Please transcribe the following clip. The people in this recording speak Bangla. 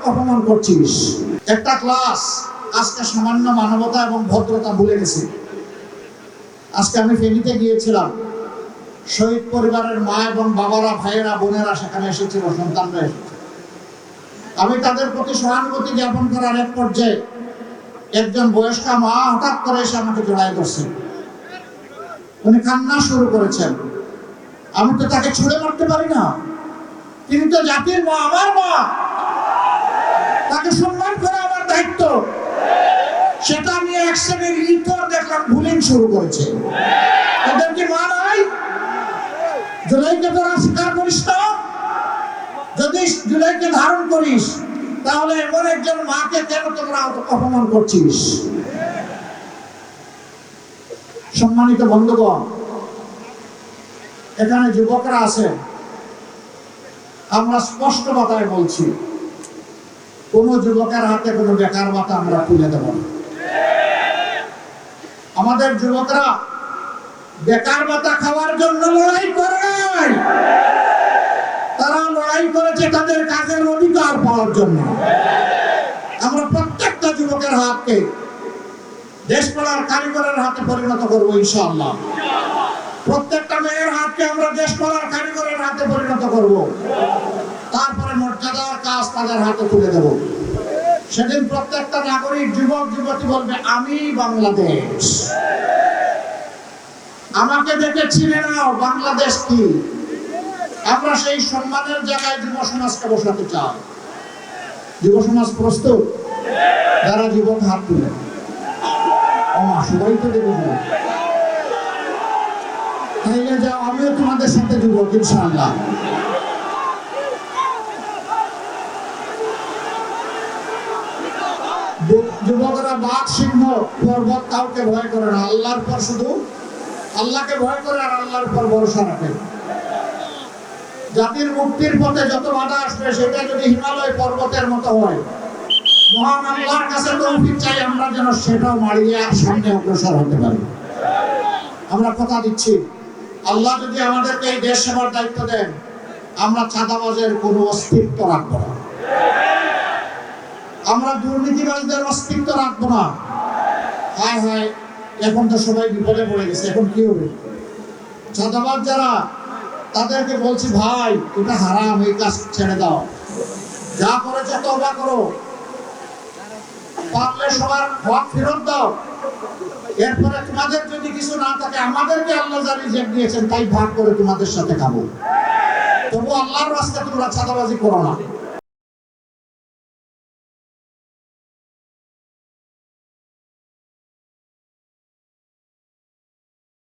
অপমান করছিস। একটা ক্লাস আজকে সামান্য মানবতা এবং ভদ্রতা ভুলে গেছে। আজকে আমি ফেনীতে গিয়েছিলাম, শহীদ পরিবারের মা এবং বাবারা, ভাইয়েরা, বোনেরা সেখানে এসেছিল, সন্তানরা এসেছে। আমি তাদের প্রতি সহানুভূতি জ্ঞাপন করার এক পর্যায়ে একজন বয়স্কা মা হঠাৎ করে এসে আমাকে জড়ায় ধরছেন। উনি কান্না শুরু করেছেন। আমি তো তাকে ছুঁড়ে মারতে পারি না, তিনি তো জাতির মা, আমার মা, তাকে সম্মান করা আমার দায়িত্ব। সেটা নিয়ে এক শ্রেণীর ইতর দেখলাম বুলিং শুরু করেছে। এদের কি মা নাই? জুলাইকে তোরা স্বীকার করিস না? যদি জুলাইকে ধারণ করিস তাহলে এমন একজন মাকে কেন তোমরা অপমান করছিস? সম্মানিত বন্ধুগণ, এখানে যুবকরা আছে, আমরা স্পষ্ট কথায় বলছি, কোন যুবকের হাতে কোনো বেকার ভাতা আমরা তুলে দেব না। আমাদের যুবকরা বেকার ভাতা খাওয়ার জন্য লড়াই করে নাই, তারা লড়াই করেছে তাদের কাজের অধিকার পাওয়ার জন্য। আমরা প্রত্যেকটা যুবকের হাতকে দেশ গড়ার কারিগরের হাতে পরিণত করবো ইনশাআল্লাহ। প্রত্যেকটা মেয়ের হাতকে আমরা দেশ গড়ার কারিগরের হাতে পরিণত করব। তারপরে মর্যাদার কাজ তাদের হাতে তুলে দেব। সেদিন প্রত্যেকটা নাগরিক, যুবক যুবতী বলবে, আমি বাংলাদেশ। আমাকে দেখে চিনে নাও বাংলাদেশ কি। আমরা সেই সম্মানের জায়গায় যুব সমাজকে বসাতে চাই। যুব সমাজ প্রস্তুত? যারা যুবক হাত তুলে, সবাই তো দেবে যুবক, তাইলে যাও, আমিও তোমাদের সাথে যুবক ইনশাআল্লাহ। যুবকরা বাঘ, সিংহ, পর্বত কাউকে ভয় করে না, আল্লাহর পর শুধু আল্লাহকে ভয় করে আর আল্লাহর পর ভরসা রাখে। জাতির মুক্তির পথে যত বাধা আসবে সেটা যদি হিমালয় পর্বতের মতো হয়, মহান আল্লাহর কাছে তৌফিক চাই আমরা যেন সেটাও মারিয়ে সামনে অগ্রসর হতে পারি। আমরা কথা দিচ্ছি, আল্লাহ যদি আমাদেরকে এই দেশ সেবার দায়িত্ব দেন, আমরা চাঁদাবাজের কোনো অস্তিত্ব রাখবো না, আমরা দুর্নীতিবাজদের অস্তিত্ব রাখবো না। হায় হায়, এখন তো সবাই বিপদে পড়ে গেছে, এখন কি হবে? চাঁদাবাজ যারা, তাদেরকে বলছি, ভাই এটা হারাম, এই কাজ ছেড়ে দাও, যা করেছে তওবা করো, পারলে সবার হক ফেরত দাও। এরপরে তোমাদের যদি কিছু না থাকে, আমাদেরকে আল্লাহ যা রিজিক দিয়েছেন তাই ভাগ করে তোমাদের সাথে খাবো। তবু আল্লাহর রাস্তায় তোমরা চাঁদাবাজি করো না।